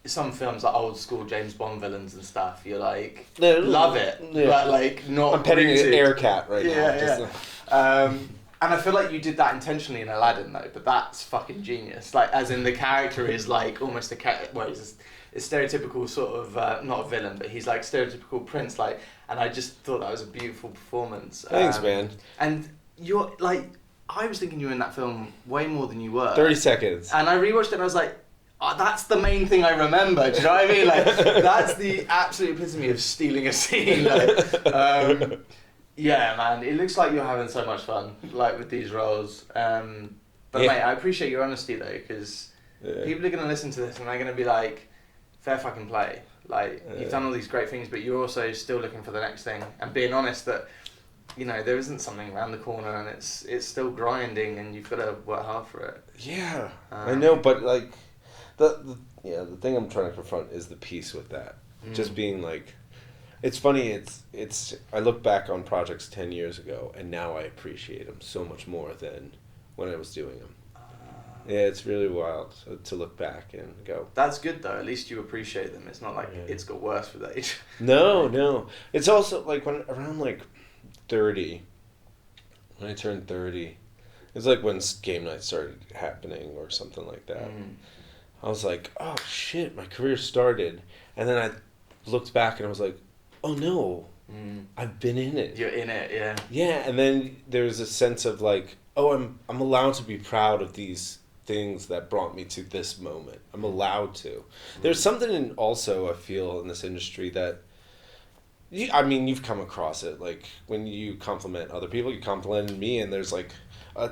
some films, like old school James Bond villains and stuff. You're like, love it, but like not. I'm petting an rooted. air cat right now. Yeah. And I feel like you did that intentionally in Aladdin, though. But that's fucking genius. Like, as in the character is like almost he's a stereotypical sort of not a villain, but he's like stereotypical prince. Like, and I just thought that was a beautiful performance. Thanks, man. And you're like, I was thinking you were in that film way more than you were. 30 seconds. And I rewatched it and I was like, oh, that's the main thing I remember. Do you know what I mean? Like, that's the absolute epitome of stealing a scene. Like, yeah, man, it looks like you're having so much fun, like with these roles. But mate, I appreciate your honesty though, because people are gonna listen to this and they're gonna be like, fair fucking play. Like, you've done all these great things, but you're also still looking for the next thing and being honest that, there isn't something around the corner and it's still grinding and you've got to work hard for it. Yeah, I know, but like, the thing I'm trying to confront is the peace with that. Just being like, It's funny. It's. I look back on projects 10 years ago, and now I appreciate them so much more than when I was doing them. Yeah, it's really wild to look back and go. That's good though. At least you appreciate them. It's not like it's got worse with age. No. It's also like when around like 30. When I turned 30, it's like when game night started happening or something like that. I was like, oh shit, my career started, and then I looked back and I was like, oh no, I've been in it. You're in it, yeah. Yeah, and then there's a sense of like, oh, I'm allowed to be proud of these things that brought me to this moment. I'm allowed to. There's something in also I feel in this industry that you've come across it, like when you compliment other people, you compliment me, and there's like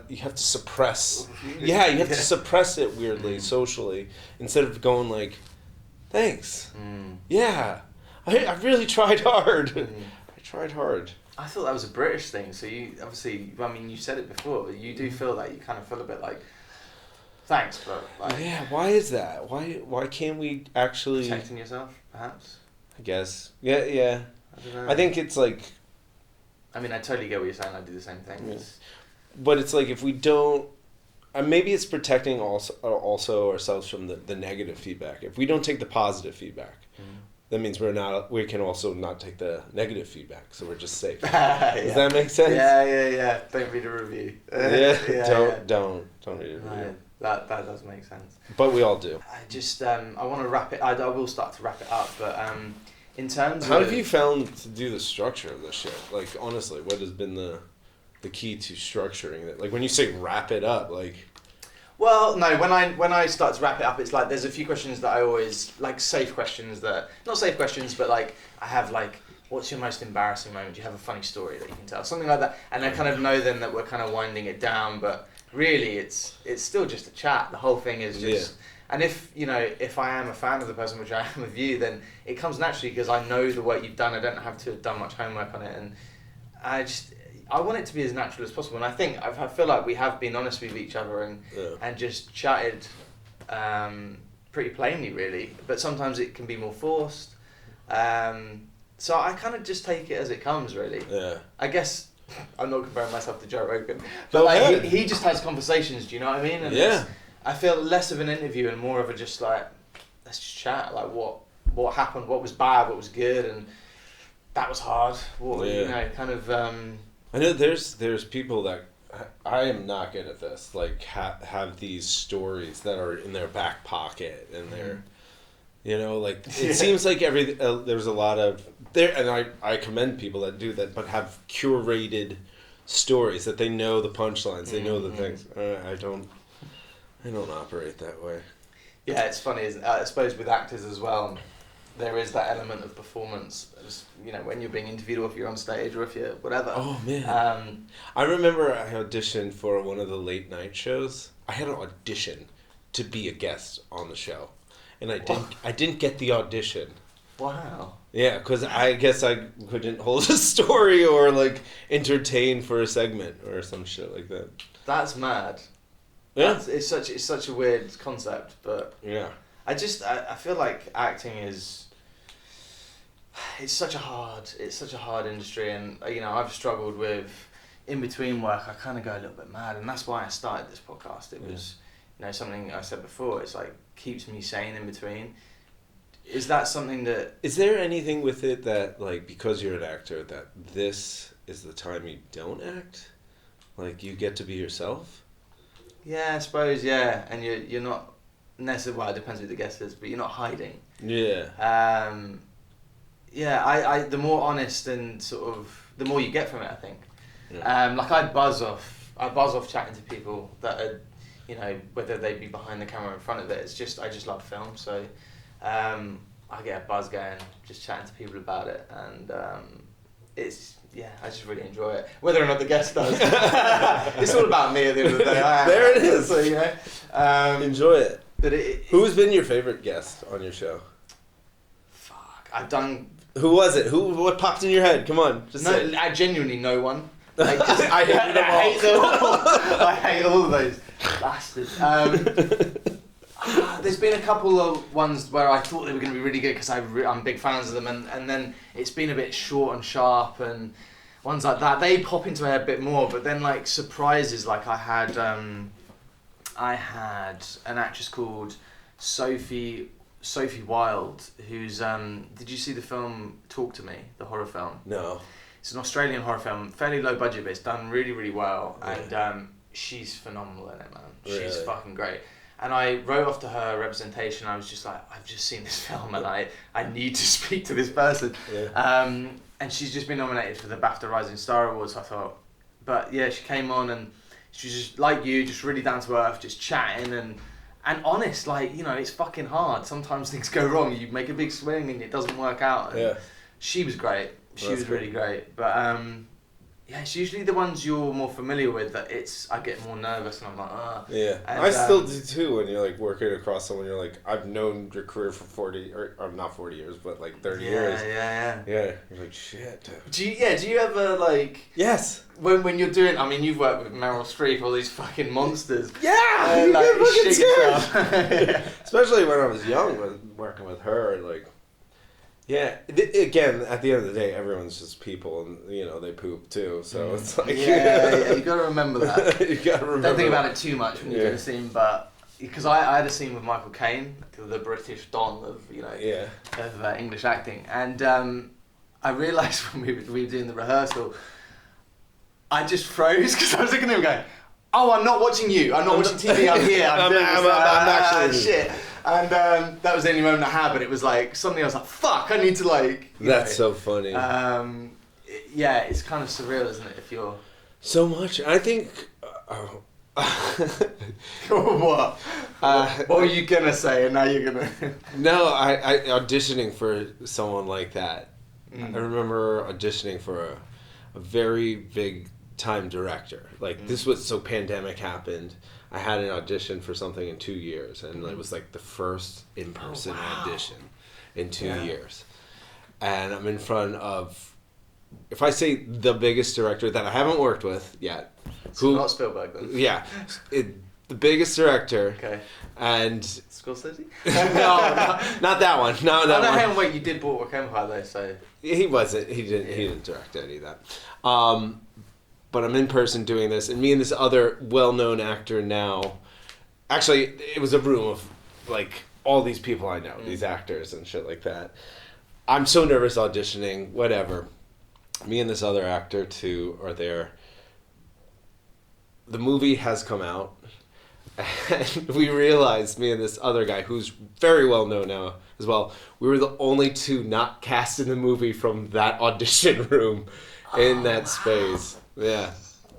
you have to suppress you have to suppress it weirdly socially instead of going like, thanks. I really tried hard. I tried hard. I thought that was a British thing, so you obviously, I mean, you said it before, but you do feel that you kind of feel a bit like, thanks, but like... Yeah, why is that? Why can't we actually... Protecting yourself, perhaps? I guess. Yeah. I don't know. I think it's like... I mean, I totally get what you're saying, I do the same thing. Yeah. But it's like if we don't... maybe it's protecting also ourselves from the negative feedback. If we don't take the positive feedback, that means we can also not take the negative feedback, so we're just safe. Does that make sense? Yeah. Don't read a review. Don't read a review. Right. That does make sense. But we all do. I just I want to wrap it. I will start to wrap it up, but in terms how of... have you found to do the structure of this shit? Like honestly, what has been the key to structuring it? Like when you say wrap it up, like... Well, no, when I start to wrap it up, it's like there's a few questions that I always, like safe questions that, not safe questions, but like I have like, what's your most embarrassing moment? Do you have a funny story that you can tell? Something like that. And I kind of know then that we're kind of winding it down, but really it's still just a chat. The whole thing is just, and if I am a fan of the person, which I am with you, then it comes naturally because I know the work you've done. I don't have to have done much homework on it, and I want it to be as natural as possible, and I think I feel like we have been honest with each other and just chatted pretty plainly, really. But sometimes it can be more forced. So I kind of just take it as it comes, really. Yeah. I guess I'm not comparing myself to Joe Rogan, but like he just has conversations. Do you know what I mean? And I feel less of an interview and more of a just like, let's just chat. Like what happened, what was bad, what was good, and that was hard. Kind of. I know there's people that I am not good at this. Like have these stories that are in their back pocket and they're, like it seems like there's a lot of there, and I commend people that do that, but have curated stories that they know the punchlines, they know the things. I don't operate that way. Yeah, it's funny. I suppose with actors as well, there is that element of performance, when you're being interviewed or if you're on stage or if you're whatever. Oh, man. I remember I auditioned for one of the late night shows. I had an audition to be a guest on the show. And I didn't get the audition. Wow. Yeah, because I guess I couldn't hold a story or like entertain for a segment or some shit like that. That's mad. Yeah. It's such a weird concept, but... Yeah. I feel like acting it's such a hard industry, and I've struggled with in between work. I kind of go a little bit mad, and that's why I started this podcast. It was something I said before. It's like keeps me sane in between. Is that something that... Is there anything with it that like because you're an actor that this is the time you don't act, like you get to be yourself? Yeah, I suppose. Yeah, and you're not. Well, it depends who the guest is, but you're not hiding. Yeah. I the more honest and sort of the more you get from it, I think. Yeah. Like I buzz off chatting to people that are, whether they be behind the camera or in front of it. I just love film, so I get a buzz going just chatting to people about it, and I just really enjoy it. Whether or not the guest does, it's all about me at the end of the day. There it is. So enjoy it. Who's been your favorite guest on your show? Fuck, I've done... Who was it? What popped in your head? Come on, just say. I genuinely no one. Like, I hate them all. I hate all of those bastards. There's been a couple of ones where I thought they were going to be really good because I'm big fans of them, and then it's been a bit short and sharp, and ones like that, they pop into my head a bit more. But then like surprises, like I had an actress called Sophie Wilde, who's did you see the film Talk to Me, the horror film? No. It's an Australian horror film, fairly low budget, but it's done really, really well, and she's phenomenal in it, man. She's Really? fucking great. And I wrote off to her representation. I was just like, I've just seen this film and I need to speak to this person. Yeah. And she's just been nominated for the BAFTA Rising Star Awards, I thought. But yeah, she came on and she was just like you, just really down to earth, just chatting and honest. Like, you know, it's fucking hard. Sometimes things go wrong. You make a big swing and it doesn't work out. And Yeah. she was great. She That's was cool. really great. But yeah, it's usually the ones you're more familiar with that I get more nervous and I'm like, Yeah, And, I still do too. When you're like working across someone, you're like, I've known your career for 40, or not 40 years, but like 30 years. Yeah. Yeah, you're like, shit. Do you ever like Yes. when you're doing? I mean, you've worked with Meryl Streep, all these fucking monsters. Yeah, you like get fucking shit scared. yourself. Especially when I was young, working with her, like. Yeah, again, at the end of the day, everyone's just people, and you know they poop too. So it's like yeah, you got to remember that. you gotta remember. Don't think about it too much when you're doing a scene, but because I had a scene with Michael Caine, the British Don of of English acting, and I realised when we were doing the rehearsal, I just froze because I was looking at him going, "Oh, I'm not watching you. I'm not watching TV. I'm here. I'm doing this. I'm actually shit." And that was the only moment I had, but it was like suddenly I was like, "Fuck! I need to like." That's so funny. Yeah, it's kind of surreal, isn't it? If you're so much. I think. what? What were you gonna say? And now you're gonna. No, I auditioning for someone like that. I remember auditioning for a very big time director. Like this was so pandemic happened. I had an audition for something in 2 years, and it was like the first in-person audition in 2 years. And I'm in front of, if I say the biggest director that I haven't worked with yet, Not Spielberg then. Yeah, the biggest director. Okay. And Scorsese? no, not that one. No, that one. Hang on, wait, you did Boardwalk Empire though, so. He wasn't. He didn't direct any of that. But I'm in person doing this, and me and this other well-known actor now. Actually, it was a room of like all these people I know, these actors and shit like that. I'm so nervous auditioning. Whatever. Me and this other actor too are there. The movie has come out, and we realized, me and this other guy who's very well known now as well, we were the only two not cast in the movie from that audition room in that space. Yeah.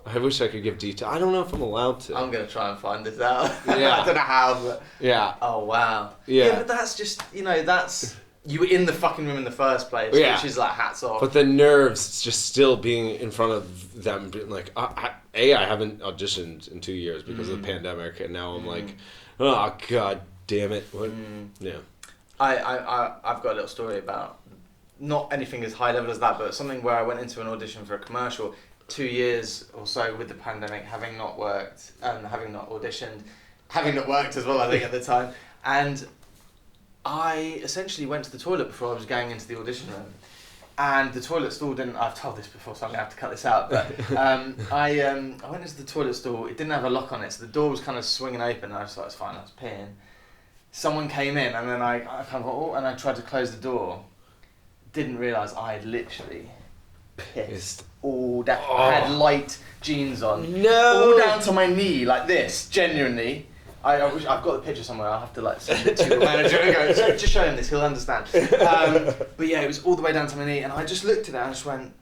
I wish I could give detail. I don't know if I'm allowed to. I'm going to try and find this out. Yeah. I don't know how, but... Yeah. Oh, wow. Yeah. But that's just, that's... You were in the fucking room in the first place, Yeah. which is like hats off. But the nerves just still being in front of them, being like, I haven't auditioned in 2 years because of the pandemic, and now I'm like, oh, God damn it. What? Yeah. I've got a little story about, not anything as high level as that, but something where I went into an audition for a commercial 2 years or so with the pandemic, having not worked, having not auditioned, having not worked as well, I think, at the time. And I essentially went to the toilet before I was going into the audition room. And the toilet stall didn't... I've told this before, so I'm going to have to cut this out. But I went into the toilet stall. It didn't have a lock on it, so the door was kind of swinging open. And I just thought, it's fine, I was peeing. Someone came in, and then I kind of thought, and I tried to close the door. Didn't realise I had literally pissed all down. I had light jeans on. No! All down to my knee, like this, genuinely. I've got the picture somewhere. I'll have to like send it to the manager and go, just show him this, he'll understand. But yeah, it was all the way down to my knee, and I just looked at it and I just went,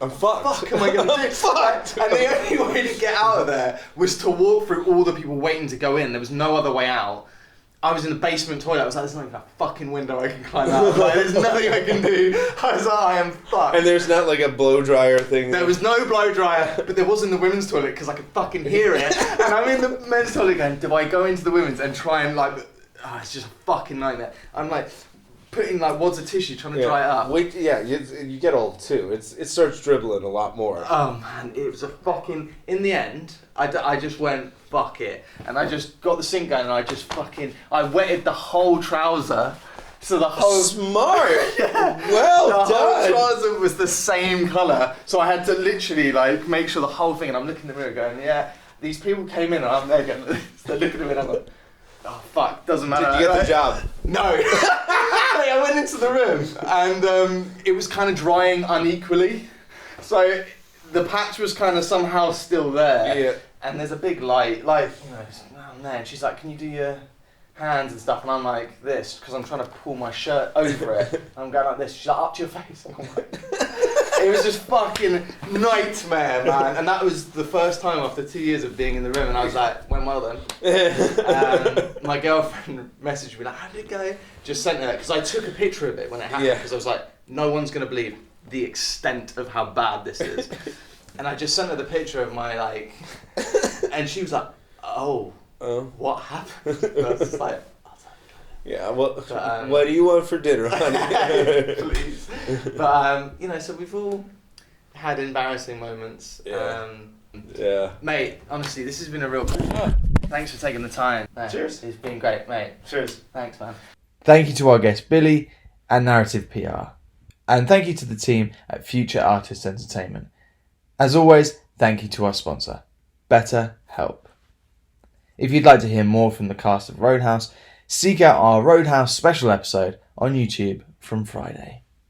I'm fucked. fuck am I going to do? Fucked. And the only way to get out of there was to walk through all the people waiting to go in. There was no other way out. I was in the basement toilet. I was like, there's not even a fucking window I can climb out. Like, there's nothing I can do. I was like, I am fucked. And there's not like a blow dryer thing. There was no blow dryer, but there was in the women's toilet because I could fucking hear it. And I'm in the men's toilet going, do I go into the women's and try and like, it's just a fucking nightmare. I'm like putting like wads of tissue trying to dry it up. Wait, you get old too. It starts dribbling a lot more. Oh man, it was a fucking. In the end, I just went fuck it, and I just got the sink going, and I wetted the whole trouser. So the whole smart, yeah, well the done. whole trouser was the same colour, so I had to literally like make sure the whole thing. And I'm looking in the mirror, going, yeah. These people came in, and I'm there going, they're looking at me, and I'm like, oh fuck, doesn't matter. Did you get the job? No. I went into the room, and it was kind of drying unequally, so the patch was kind of somehow still there. Yeah. And there's a big light, like down there. And she's like, "Can you do your hands and stuff?" And I'm like this because I'm trying to pull my shirt over it. I'm going like this. She's like, "Up to your face." And I'm like, it was just fucking nightmare, man. And that was the first time after 2 years of being in the room. And I was like, "Went well then." My girlfriend messaged me like, "How did it go?" Just sent her because I took a picture of it when it happened because I was like, "No one's gonna believe the extent of how bad this is." And I just sent her the picture of my like, and she was like, "Oh, what happened?" And I was just like, yeah. Well, what do you want for dinner, honey? please. But so we've all had embarrassing moments. Yeah. Mate, honestly, this has been a real pleasure. Thanks for taking the time. Cheers. It's been great, mate. Cheers. Thanks, man. Thank you to our guest Billy and Narrative PR. And thank you to the team at Future Artists Entertainment. As always, thank you to our sponsor, BetterHelp. If you'd like to hear more from the cast of Roadhouse, seek out our Roadhouse special episode on YouTube from Friday.